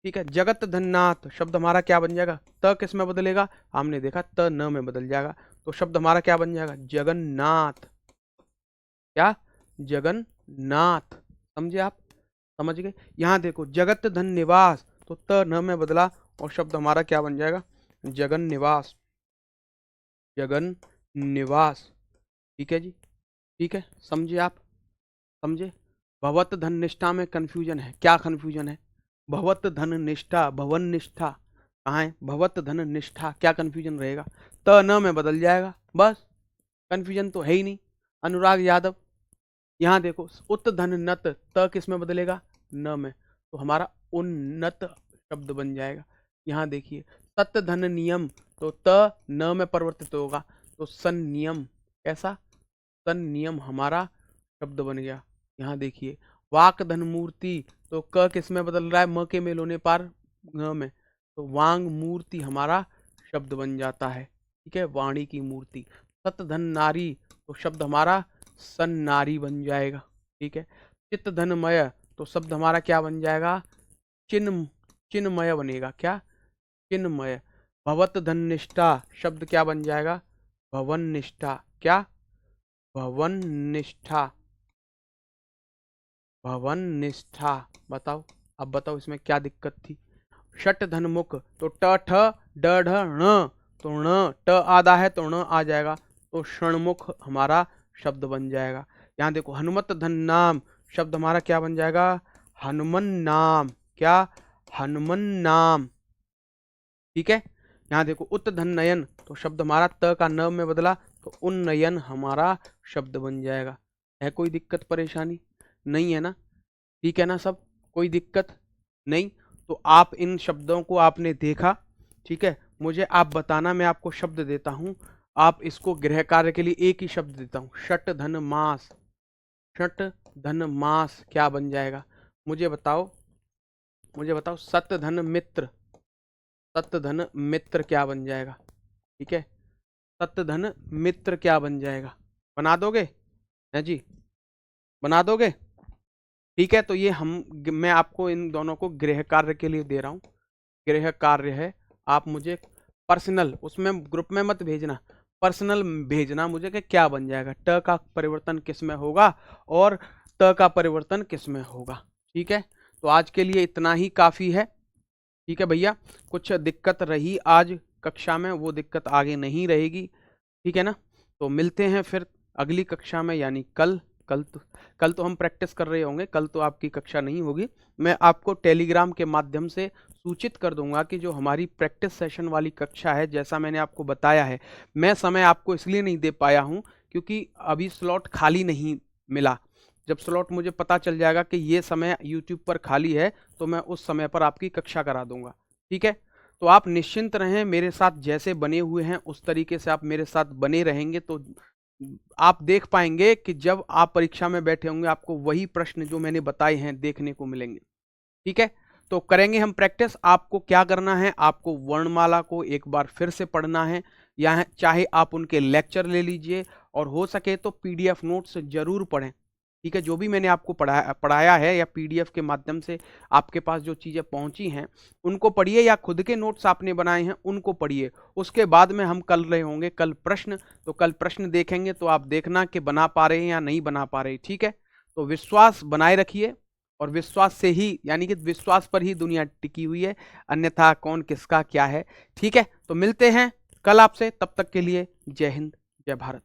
ठीक है। जगत धन्नाथ शब्द हमारा क्या बन जाएगा, त किस में बदलेगा, हमने देखा त न में बदल जाएगा, तो शब्द हमारा क्या बन जाएगा, जगन्नाथ, क्या, जगन्नाथ, समझे आप, समझ गए। यहाँ देखो जगत धन निवास, तो त न में बदला और शब्द हमारा क्या बन जाएगा, जगन निवास, जगन निवास। ठीक है जी, ठीक है, समझे आप, समझे। भवत धन निष्ठा में कंफ्यूजन है, क्या कंफ्यूजन है, भवत धन निष्ठा, भवन निष्ठा कहाँ है, भवत धन निष्ठा, क्या कंफ्यूजन रहेगा, त न में बदल जाएगा, बस कंफ्यूजन तो है ही नहीं। अनुराग यादव, यहाँ देखो उत धन नत, त किस में बदलेगा, न में, तो हमारा उन्नत शब्द बन जाएगा। यहाँ देखिए सत धन नियम, तो त न में परिवर्तित होगा, तो संनियम, कैसा, संनियम हमारा शब्द बन गया। यहाँ देखिए वाक धन मूर्ति, तो क किस में बदल रहा है, म के मेल होने पर न में, तो वांग मूर्ति हमारा शब्द बन जाता है। ठीक है, वाणी की मूर्ति। सत धन नारी, तो शब्द हमारा सन नारी बन जाएगा। ठीक है, चित्त धनमय, तो शब्द हमारा क्या बन जाएगा, चिन्ह, चिन्मय बनेगा, क्या, चिन्मय। भवत धन निष्ठा, शब्द क्या बन जाएगा, भवन निष्ठा, क्या, भवन निष्ठा, भवन निष्ठा, बताओ। अब बताओ इसमें क्या दिक्कत थी। षट धन मुख, तो ट ठ ड ढ ण, तो ण ट आधा है तो ण आ जाएगा, तो षणमुख हमारा शब्द बन जाएगा। यहाँ देखो हनुमत धन नाम, शब्द हमारा क्या बन जाएगा, हनुमन नाम, क्या, हनुमन नाम। ठीक है, यहाँ देखो उत धन नयन, तो शब्द हमारा त का न में बदला, तो उन्नयन हमारा शब्द बन जाएगा। है कोई दिक्कत परेशानी, नहीं है ना, ठीक है ना सब, कोई दिक्कत नहीं। तो आप इन शब्दों को आपने देखा, ठीक है, मुझे आप बताना, मैं आपको शब्द देता हूं, आप इसको गृह कार्य के लिए एक ही शब्द देता हूं, षट धन मास, षट धन मास क्या बन जाएगा, मुझे बताओ, मुझे बताओ। सत धन मित्र, सत धन मित्र क्या बन जाएगा, ठीक है, सत धन मित्र क्या बन जाएगा, बना दोगे, है जी, बना दोगे। ठीक है, तो ये मैं आपको इन दोनों को गृह कार्य के लिए दे रहा हूँ, गृह कार्य है, आप मुझे पर्सनल, उसमें ग्रुप में मत भेजना, पर्सनल भेजना मुझे कि क्या बन जाएगा, ट का परिवर्तन किस में होगा और त का परिवर्तन किस में होगा। ठीक है, तो आज के लिए इतना ही काफी है। ठीक है भैया, कुछ दिक्कत रही आज कक्षा में, वो दिक्कत आगे नहीं रहेगी। ठीक है ना, तो मिलते हैं फिर अगली कक्षा में, यानी कल। कल तो हम प्रैक्टिस कर रहे होंगे, कल तो आपकी कक्षा नहीं होगी। मैं आपको टेलीग्राम के माध्यम से सूचित कर दूंगा कि जो हमारी प्रैक्टिस सेशन वाली कक्षा है, जैसा मैंने आपको बताया है, मैं समय आपको इसलिए नहीं दे पाया हूं क्योंकि अभी स्लॉट खाली नहीं मिला। जब स्लॉट मुझे पता चल जाएगा कि ये समय यूट्यूब पर खाली है तो मैं उस समय पर आपकी कक्षा करा दूंगा। ठीक है, तो आप निश्चिंत रहें, मेरे साथ जैसे बने हुए हैं उस तरीके से आप मेरे साथ बने रहेंगे तो आप देख पाएंगे कि जब आप परीक्षा में बैठे होंगे आपको वही प्रश्न जो मैंने बताए हैं देखने को मिलेंगे। ठीक है, तो करेंगे हम प्रैक्टिस। आपको क्या करना है, आपको वर्णमाला को एक बार फिर से पढ़ना है, या चाहे आप उनके लेक्चर ले लीजिए और हो सके तो पीडीएफ नोट्स जरूर पढ़ें। ठीक है, जो भी मैंने आपको पढ़ाया है या पीडीएफ के माध्यम से आपके पास जो चीज़ें पहुंची हैं उनको पढ़िए, या खुद के नोट्स आपने बनाए हैं उनको पढ़िए। उसके बाद में हम कल रहे होंगे कल प्रश्न, तो कल प्रश्न देखेंगे तो आप देखना कि बना पा रहे हैं या नहीं बना पा रहे। ठीक है, तो विश्वास बनाए रखिए, और विश्वास से ही, यानी कि विश्वास पर ही दुनिया टिकी हुई है, अन्यथा कौन किसका क्या है। ठीक है, तो मिलते हैं कल आपसे, तब तक के लिए जय हिंद जय भारत।